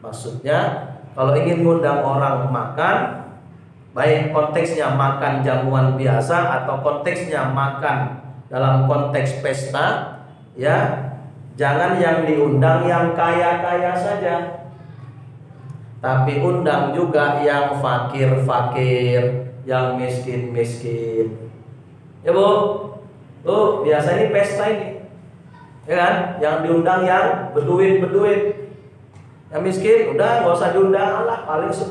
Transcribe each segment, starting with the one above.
Maksudnya kalau ingin ngundang orang makan, baik konteksnya makan jamuan biasa atau konteksnya makan dalam konteks pesta, ya jangan yang diundang yang kaya-kaya saja, tapi undang juga yang fakir-fakir, yang miskin-miskin. Ya Bu, biasa ini pesta ini, ya kan? Yang diundang yang berduit. Yang miskin udah nggak usah diundang, Allah paling 10.000.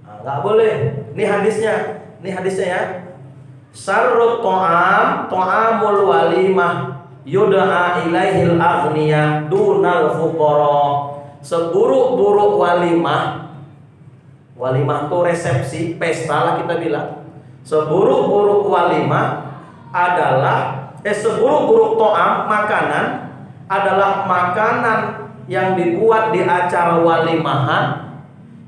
Nggak boleh. Ini hadisnya ya. Syarrut ta'amul walimah yud'a ilaihil aghniya dunal fuqara. Seburuk-buruk walimah itu resepsi, pesta lah kita bilang. Seburuk-buruk walimah adalah seburuk-buruk ta'am, makanan adalah makanan yang dibuat di acara walimahan,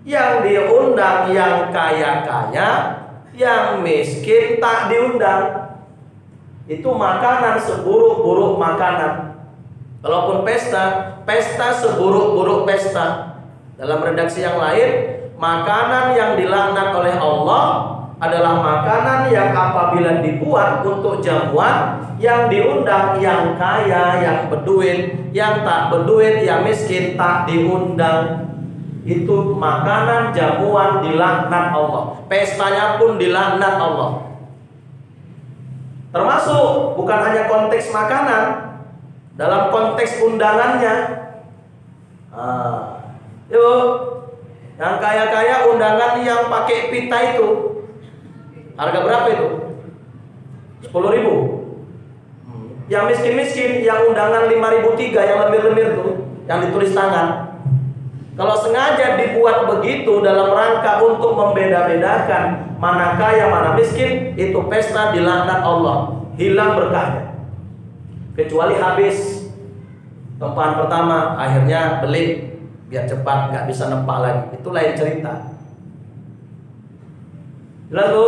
yang diundang yang kaya-kaya, yang miskin tak diundang. Itu makanan seburuk-buruk makanan. Kalaupun pesta seburuk-buruk pesta. Dalam redaksi yang lain, makanan yang dilaknat oleh Allah adalah makanan yang apabila dibuat untuk jamuan, yang diundang yang kaya, yang berduit, yang tak berduit, yang miskin tak diundang. Itu makanan jamuan dilaknat Allah. Pestanya pun dilaknat Allah. Termasuk bukan hanya konteks makanan, dalam konteks undangannya. Yang kaya-kaya undangan yang pakai pita itu harga berapa itu? 10.000. Yang miskin-miskin yang undangan 5.003 yang lemir-lemir tuh, yang ditulis tangan. Kalau sengaja dibuat begitu dalam rangka untuk membeda-bedakan mana kaya mana miskin, itu pesta dilaknat Allah, hilang berkahnya. Kecuali habis tempahan pertama, akhirnya beli biar cepat, nggak bisa nempak lagi, itu lain cerita. Jelas Bu?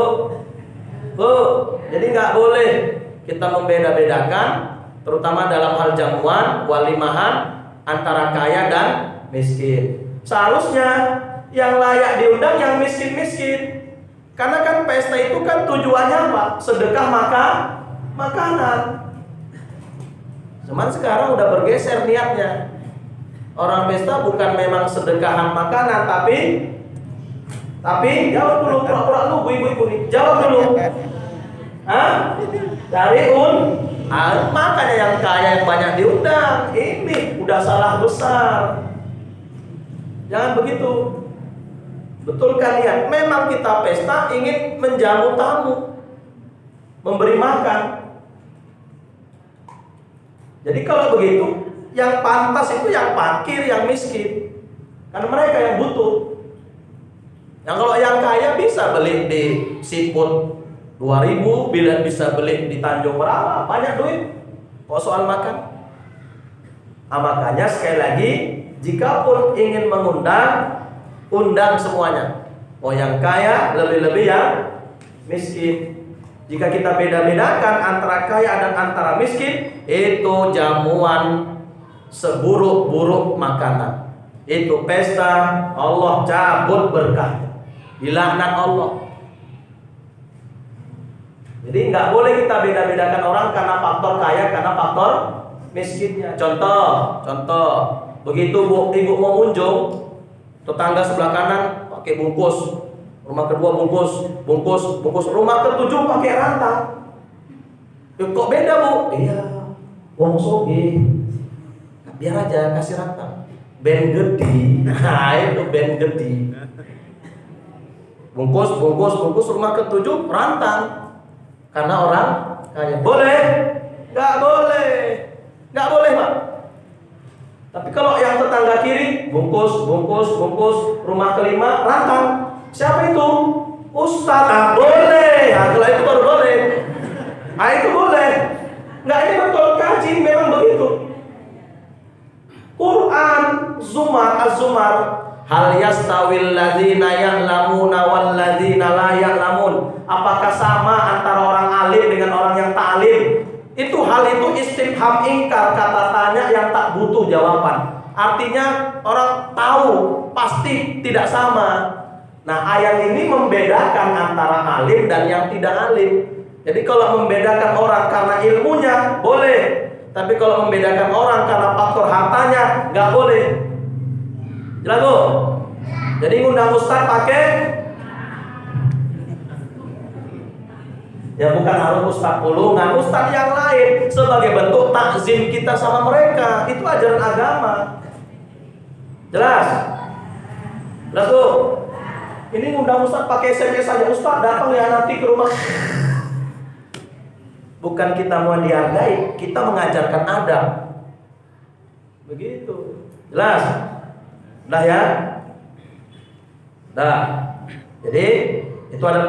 Jadi nggak boleh kita membeda-bedakan, terutama dalam hal jamuan, walimahan, antara kaya dan miskin. Seharusnya yang layak diundang yang miskin-miskin. Karena kan pesta itu kan tujuannya apa? Sedekah makanan. Cuman sekarang udah bergeser niatnya. Orang pesta bukan memang sedekahan makanan, tapi jawab dulu, pura-pura lu ibu-ibu nih. Jawab dulu. Cari makanya yang kaya yang banyak diundang. Ini udah salah besar. Jangan begitu. Betulkan niat. Memang kita pesta ingin menjamu tamu, memberi makan. Jadi kalau begitu, yang pantas itu yang fakir, yang miskin. Karena mereka yang butuh. Yang kalau yang kaya bisa beli di Siput 2.000, bila bisa beli di Tanjung Merauke, banyak duit. Kok soal makan? Makanya sekali lagi, jikapun ingin mengundang, undang semuanya. Yang kaya lebih-lebih yang miskin. Jika kita beda-bedakan antara kaya dan antara miskin, itu jamuan seburuk-buruk makanan. Itu pesta, Allah cabut berkah, dilaknat Allah. Jadi nggak boleh kita beda-bedakan orang karena faktor kaya, karena faktor miskinnya. Contoh, begitu ibu mau munjung, tetangga sebelah kanan pakai bungkus, rumah kedua bungkus, rumah ketujuh pakai rantang. Kok beda Bu? Iya, wong soge. Biar aja kasih rantang. Ben gede. Nah, itu ben gede. Bungkus rumah ketujuh rantang. Karena orang kaya. Boleh? Nggak boleh Pak. Tapi kalau yang tetangga kiri bungkus, rumah kelima rantang. Siapa itu? Ustaz. Boleh. Kalau itu baru boleh. Itu boleh. Nggak, ini betul kaji, memang begitu. Quran Az-Zumar, hal yastawil ladzina ya'lamuna wal ladzina la ya'lamun. Apakah sama antara orang alim dengan orang yang tak alim? Hal itu istifham ingkar, kata tanya yang tak butuh jawaban. Artinya orang tahu pasti tidak sama. Nah, ayat ini membedakan antara alim dan yang tidak alim. Jadi kalau membedakan orang karena ilmunya boleh, tapi kalau membedakan orang karena faktor hartanya nggak boleh. Jelas tuh? Jadi ngundang ustaz pakai ya bukan harus ustaz pulungan, ustaz yang lain sebagai bentuk takzim kita sama mereka. Itu ajaran agama. Jelas? Jelas tuh? Ini ngundang ustaz pakai SMS saja, ustaz datang ya nanti ke rumah. Bukan kita mau dihargai, kita mengajarkan adab. Begitu. Jelas? Dah ya? Dah. Jadi itu adalah